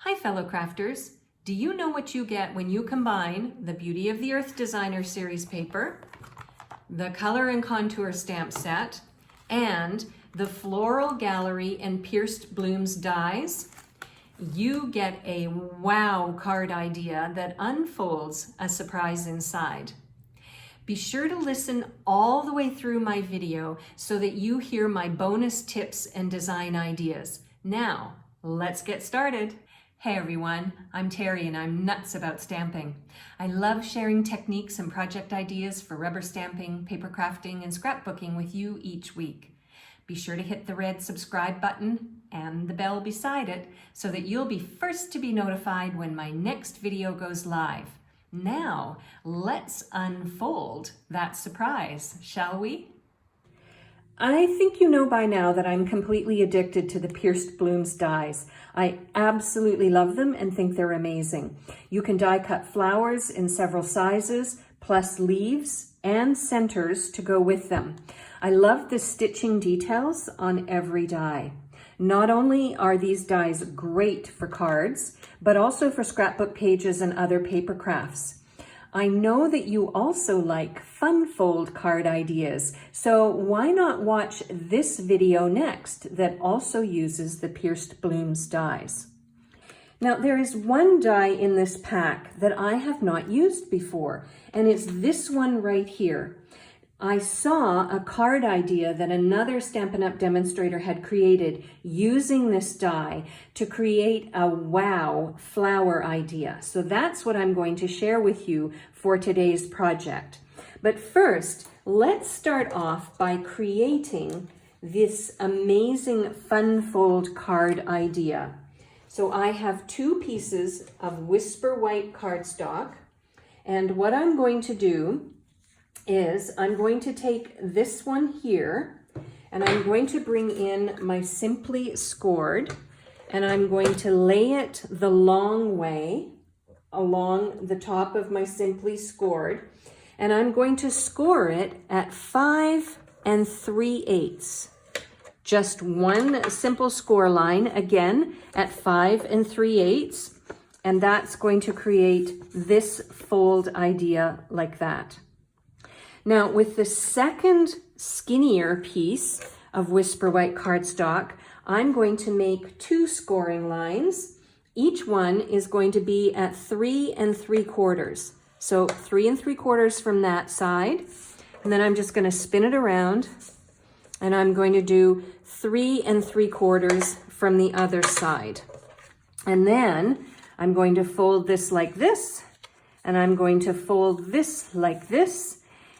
Hi fellow crafters, do you know what you get when you combine the Beauty of the Earth Designer Series paper, the Color and Contour stamp set, and the Floral Gallery and Pierced Blooms dies? You get a wow card idea that unfolds a surprise inside. Be sure to listen all the way through my video so that you hear my bonus tips and design ideas. Now, let's get started. Hey everyone, I'm Terri and I'm nuts about stamping. I love sharing techniques and project ideas for rubber stamping, paper crafting, and scrapbooking with you each week. Be sure to hit the red subscribe button and the bell beside it so that you'll be first to be notified when my next video goes live. Now, let's unfold that surprise, shall we? I think you know by now that I'm completely addicted to the Pierced Blooms dies. I absolutely love them and think they're amazing. You can die cut flowers in several sizes, plus leaves and centers to go with them. I love the stitching details on every die. Not only are these dies great for cards, but also for scrapbook pages and other paper crafts. I know that you also like fun fold card ideas, so why not watch this video next that also uses the Pierced Blooms dies. Now there is one die in this pack that I have not used before, and it's this one right here. I saw a card idea that another Stampin' Up! Demonstrator had created using this die to create a wow flower idea. So that's what I'm going to share with you for today's project. But first, let's start off by creating this amazing fun fold card idea. So I have two pieces of Whisper White cardstock, and what I'm going to do is I'm going to take this one here and I'm going to bring in my Simply Scored and I'm going to lay it the long way along the top of my Simply Scored, and I'm going to score it at 5 3/8. Just one simple score line, again at 5 3/8, and that's going to create this fold idea like that. Now with the second skinnier piece of Whisper White cardstock, I'm going to make two scoring lines. Each one is going to be at 3 3/4. So 3 3/4 from that side. And then I'm just going to spin it around and I'm going to do 3 3/4 from the other side. And then I'm going to fold this like this, and I'm going to fold this like this.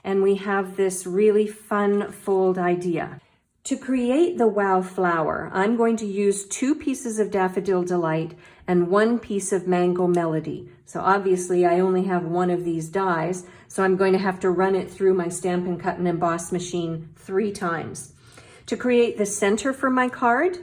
And we have this really fun fold idea. To create the wow flower, I'm going to use 2 pieces of Daffodil Delight and 1 piece of Mango Melody. So obviously I only have one of these dies, so I'm going to have to run it through my Stampin' Cut and Emboss machine 3 times. To create the center for my card,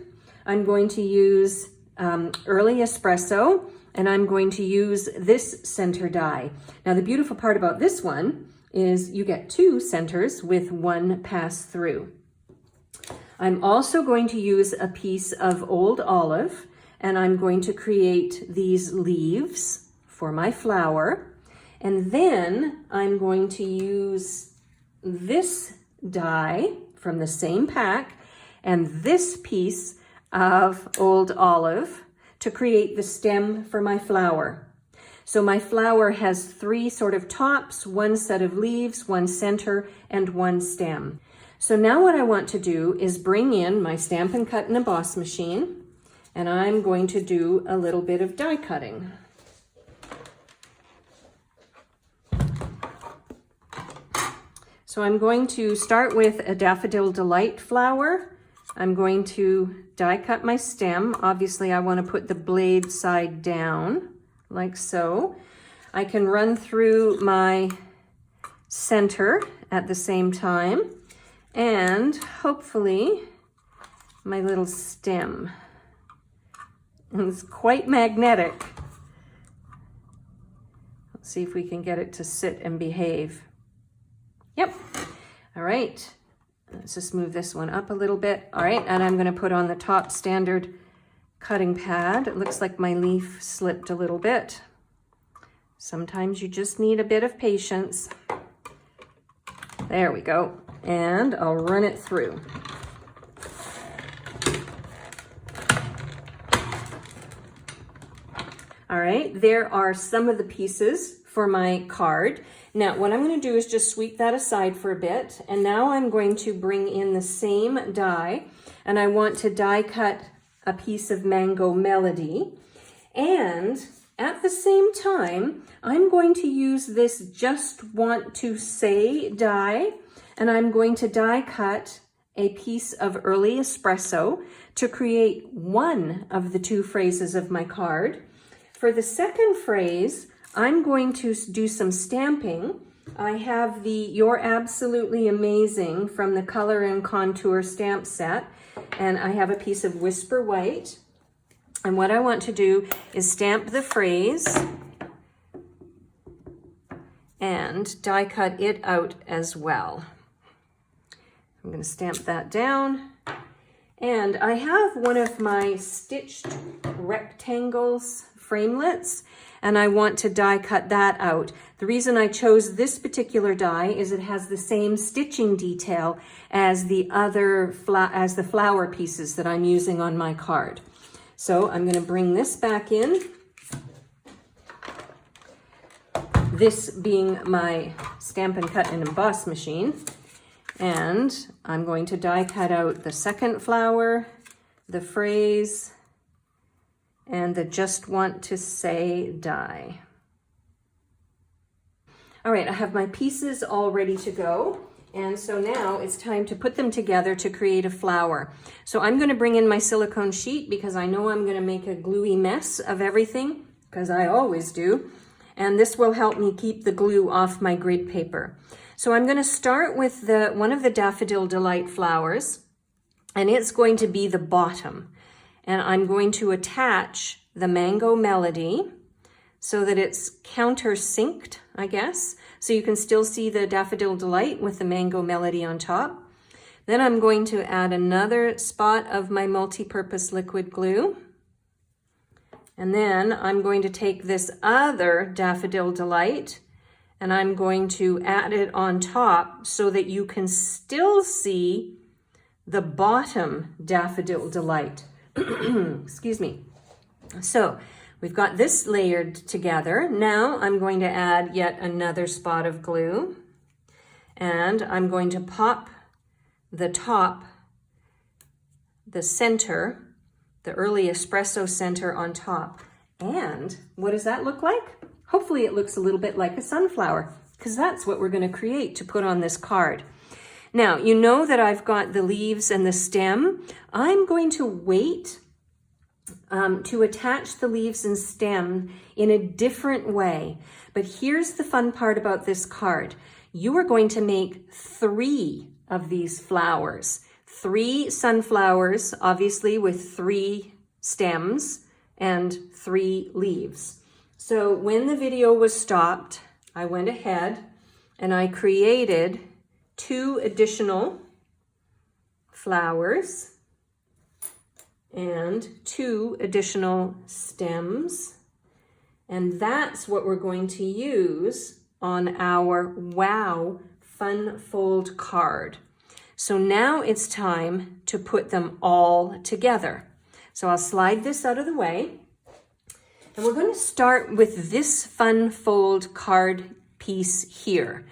I'm going to use Early Espresso, and I'm going to use this center die. Now the beautiful part about this one is you get 2 centers with 1 pass through. I'm also going to use a piece of Old Olive, and I'm going to create these leaves for my flower. And then I'm going to use this die from the same pack and this piece of Old Olive to create the stem for my flower. So my flower has 3 sort of tops, 1 set of leaves, 1 center, and 1 stem. So now what I want to do is bring in my Stampin' Cut and Emboss machine, and I'm going to do a little bit of die cutting. So I'm going to start with a Daffodil Delight flower. I'm going to die cut my stem. Obviously I want to put the blade side down, like so. I can run through my center at the same time, and hopefully my little stem. It's quite magnetic. Let's see if we can get it to sit and behave. Yep. All right. Let's just move this one up a little bit. All right. And I'm going to put on the top standard cutting pad. It looks like my leaf slipped a little bit. Sometimes you just need a bit of patience. There we go. And I'll run it through. All right, there are some of the pieces for my card. Now, what I'm going to do is just sweep that aside for a bit. And now I'm going to bring in the same die, and I want to die cut a piece of Mango Melody. And at the same time, I'm going to use this Just Want to Say die, and I'm going to die cut a piece of Early Espresso to create one of the two phrases of my card. For the second phrase, I'm going to do some stamping. I have the You're Absolutely Amazing from the Color and Contour stamp set, and I have a piece of Whisper White. And what I want to do is stamp the phrase and die cut it out as well. I'm going to stamp that down. And I have one of my stitched rectangles framelits, and I want to die cut that out. The reason I chose this particular die is it has the same stitching detail as the other flower pieces that I'm using on my card. So I'm going to bring this back in. This being my Stampin' Cut and Emboss machine. And I'm going to die cut out the second flower, the phrase, and the Just Want to Say die. All right, I have my pieces all ready to go. And so now it's time to put them together to create a flower. So I'm going to bring in my silicone sheet because I know I'm going to make a gluey mess of everything, because I always do. And this will help me keep the glue off my grid paper. So I'm going to start with one of the Daffodil Delight flowers, and it's going to be the bottom. And I'm going to attach the Mango Melody so that it's countersinked, I guess. So you can still see the Daffodil Delight with the Mango Melody on top. Then I'm going to add another spot of my multi-purpose liquid glue. And then I'm going to take this other Daffodil Delight and I'm going to add it on top so that you can still see the bottom Daffodil Delight. Excuse me. So we've got this layered together. Now I'm going to add yet another spot of glue, and I'm going to pop the top, the center, the Early Espresso center on top. And what does that look like? Hopefully it looks a little bit like a sunflower, because that's what we're going to create to put on this card. Now, you know that I've got the leaves and the stem. I'm going to wait to attach the leaves and stem in a different way. But here's the fun part about this card. You are going to make 3 of these flowers. 3 sunflowers, obviously with 3 stems and 3 leaves. So when the video was stopped, I went ahead and I created 2 additional flowers and 2 additional stems. And that's what we're going to use on our Wow Fun Fold card. So now it's time to put them all together. So I'll slide this out of the way. And we're going to start with this Fun Fold card piece here.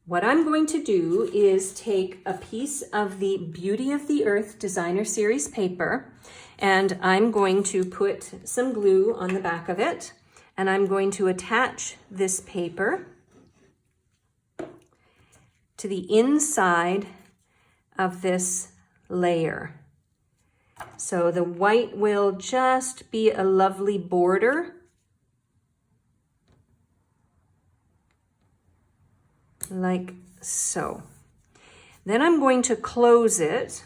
What I'm going to do is take a piece of the Beauty of the Earth Designer Series paper, and I'm going to put some glue on the back of it, and I'm going to attach this paper to the inside of this layer. So the white will just be a lovely border. Like so. Then I'm going to close it,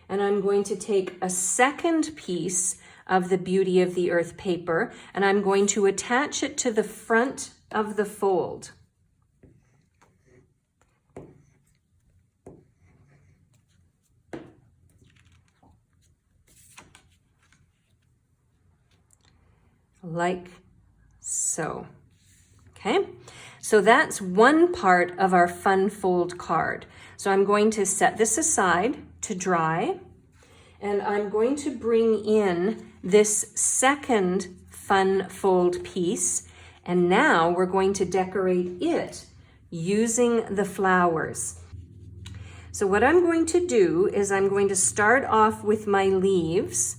and I'm going to take a second piece of the Beauty of the Earth paper, and I'm going to attach it to the front of the fold. like so. Okay, so that's one part of our fun fold card. So I'm going to set this aside to dry, and I'm going to bring in this second fun fold piece, and now we're going to decorate it using the flowers. So what I'm going to do is I'm going to start off with my leaves,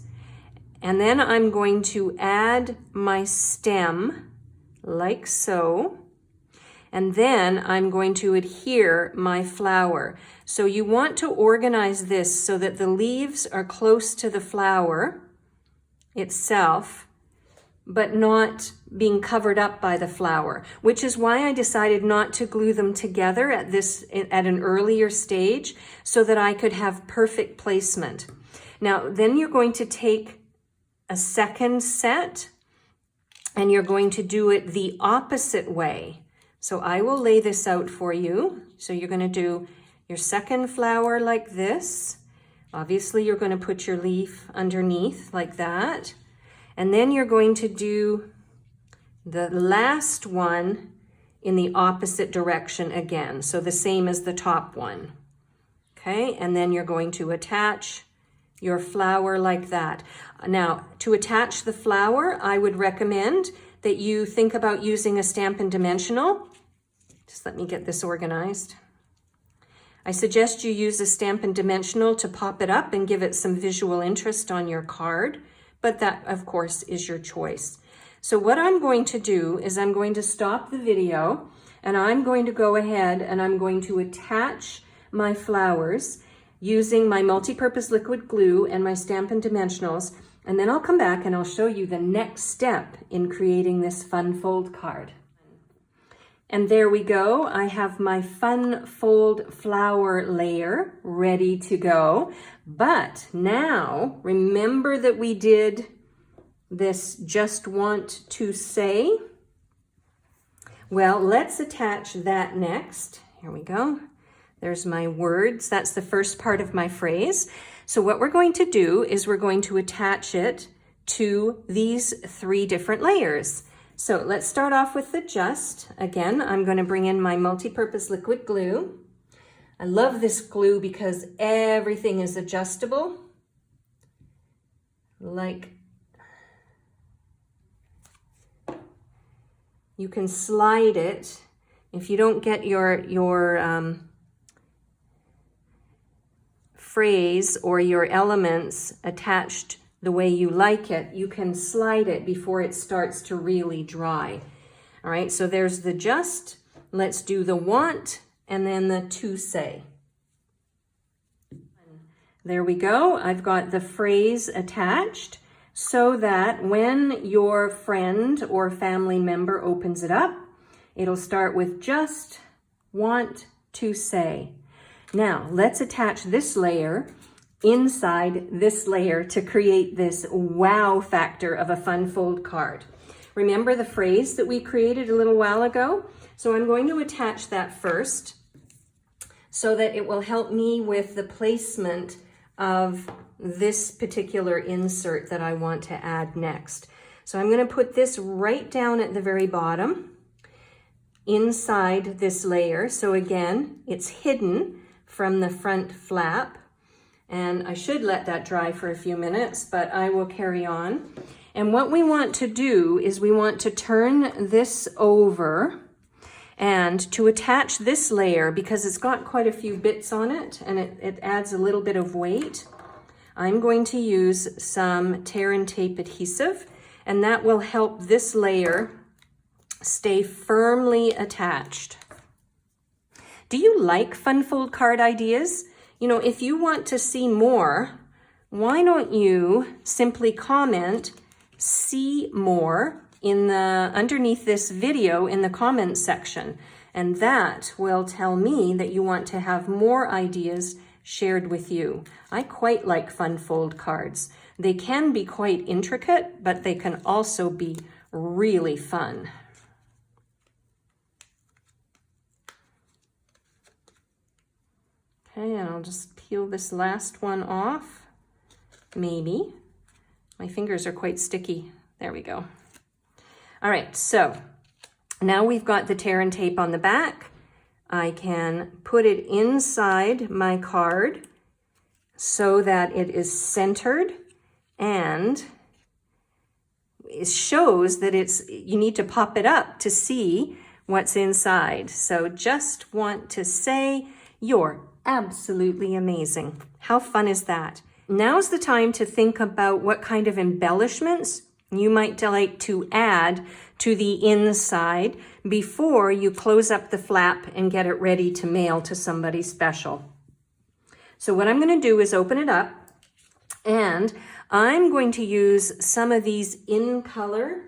and then I'm going to add my stem like so, and then I'm going to adhere my flower. So you want to organize this so that the leaves are close to the flower itself, but not being covered up by the flower, which is why I decided not to glue them together at an earlier stage, so that I could have perfect placement. Now, then you're going to take a second set, and you're going to do it the opposite way. So I will lay this out for you. So you're going to do your second flower like this. Obviously, you're going to put your leaf underneath like that. And then you're going to do the last one in the opposite direction again. So the same as the top one. Okay, and then you're going to attach your flower like that. Now, to attach the flower, I would recommend that you think about using a Stampin' Dimensional. Just let me get this organized. I suggest you use a Stampin' Dimensional to pop it up and give it some visual interest on your card, but that, of course, is your choice. So what I'm going to do is I'm going to stop the video, and I'm going to go ahead and I'm going to attach my flowers using my multi-purpose liquid glue and my Stampin' Dimensionals, and then I'll come back and I'll show you the next step in creating this fun fold card. And there we go. I have my fun fold flower layer ready to go. But now, remember that we did this just want to say? Well, let's attach that next. Here we go. There's my words. That's the first part of my phrase. So what we're going to do is we're going to attach it to these 3 different layers. So let's start off with the just. Again, I'm going to bring in my multi-purpose liquid glue. I love this glue because everything is adjustable. Like, you can slide it. If you don't get your phrase or your elements attached the way you like it, you can slide it before it starts to really dry. All right, so there's the just. Let's do the want and then the to say. There we go. I've got the phrase attached so that when your friend or family member opens it up, it'll start with just want to say. Now, let's attach this layer inside this layer to create this wow factor of a fun fold card. Remember the phrase that we created a little while ago? So I'm going to attach that first so that it will help me with the placement of this particular insert that I want to add next. So I'm going to put this right down at the very bottom inside this layer. So again, it's hidden from the front flap, and I should let that dry for a few minutes, but I will carry on. And what we want to do is we want to turn this over, and to attach this layer, because it's got quite a few bits on it and it adds a little bit of weight, I'm going to use some tear and tape adhesive, and that will help this layer stay firmly attached. Do you like fun fold card ideas? You know, if you want to see more, why don't you simply comment "see more" in the underneath this video in the comments section, and that will tell me that you want to have more ideas shared with you. I quite like fun fold cards. They can be quite intricate, but they can also be really fun. Okay, and I'll just peel this last one off, maybe. My fingers are quite sticky. There we go. All right, so now we've got the tear and tape on the back. I can put it inside my card so that it is centered, and it shows that you need to pop it up to see what's inside. So just want to say you're absolutely amazing. How fun is that? Now's the time to think about what kind of embellishments you might like to add to the inside before you close up the flap and get it ready to mail to somebody special. So what I'm going to do is open it up, and I'm going to use some of these in color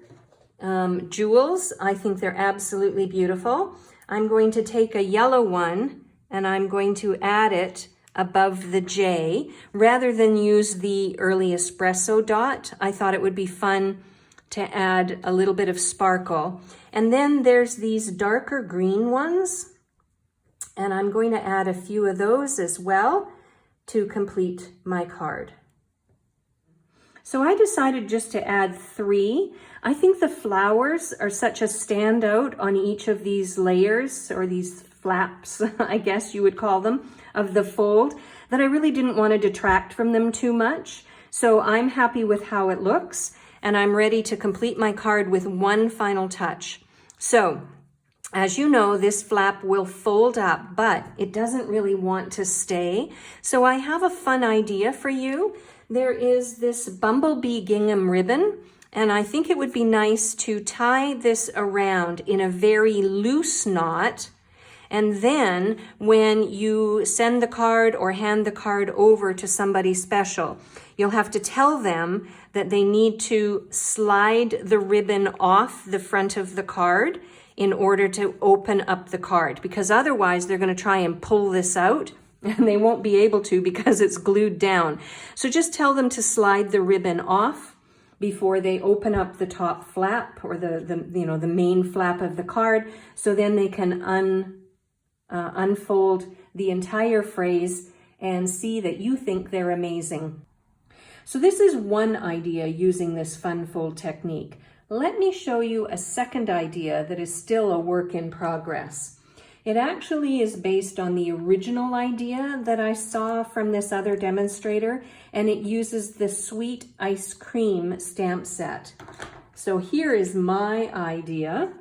jewels. I think they're absolutely beautiful. I'm going to take a yellow one and I'm going to add it above the J. Rather than use the early espresso dot, I thought it would be fun to add a little bit of sparkle. And then there's these darker green ones, and I'm going to add a few of those as well to complete my card. So I decided just to add 3. I think the flowers are such a standout on each of these layers, or these flaps, I guess you would call them, of the fold, that I really didn't want to detract from them too much. So I'm happy with how it looks, and I'm ready to complete my card with one final touch. So, as you know, this flap will fold up, but it doesn't really want to stay. So I have a fun idea for you. There is this bumblebee gingham ribbon, and I think it would be nice to tie this around in a very loose knot. And then when you send the card or hand the card over to somebody special, you'll have to tell them that they need to slide the ribbon off the front of the card in order to open up the card, because otherwise they're going to try and pull this out and they won't be able to because it's glued down. So just tell them to slide the ribbon off before they open up the top flap, or the main flap of the card, so then they can unfold the entire phrase and see that you think they're amazing. So this is one idea using this fun fold technique. Let me show you a second idea that is still a work in progress. It actually is based on the original idea that I saw from this other demonstrator, and it uses the sweet ice cream stamp set. So here is my idea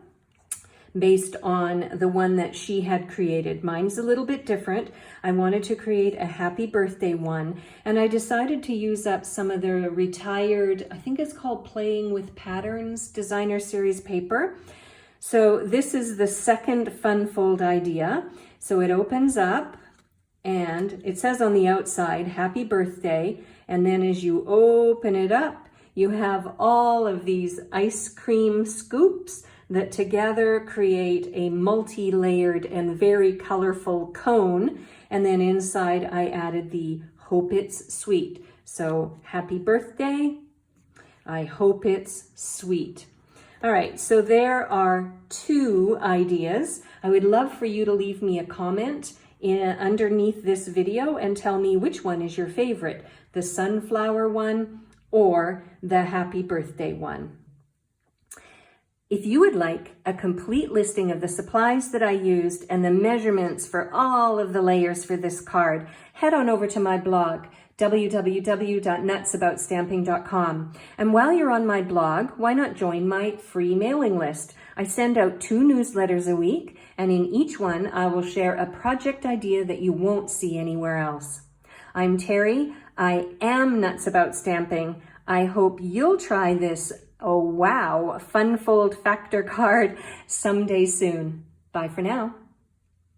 based on the one that she had created. Mine's a little bit different. I wanted to create a happy birthday one, and I decided to use up some of the retired, I think it's called Playing with Patterns designer series paper. So this is the second fun fold idea. So it opens up and it says on the outside, happy birthday. And then as you open it up, you have all of these ice cream scoops that together create a multi-layered and very colorful cone. And then inside I added the hope it's sweet. So happy birthday, I hope it's sweet. All right, so there are 2 ideas. I would love for you to leave me a comment underneath this video and tell me which one is your favorite, the sunflower one or the happy birthday one. If you would like a complete listing of the supplies that I used and the measurements for all of the layers for this card, head on over to my blog, www.nutsaboutsstamping.com. And while you're on my blog, why not join my free mailing list? I send out 2 newsletters a week, and in each one, I will share a project idea that you won't see anywhere else. I'm Terri. I am Nuts About Stamping. I hope you'll try this fun fold factor card someday soon. Bye for now.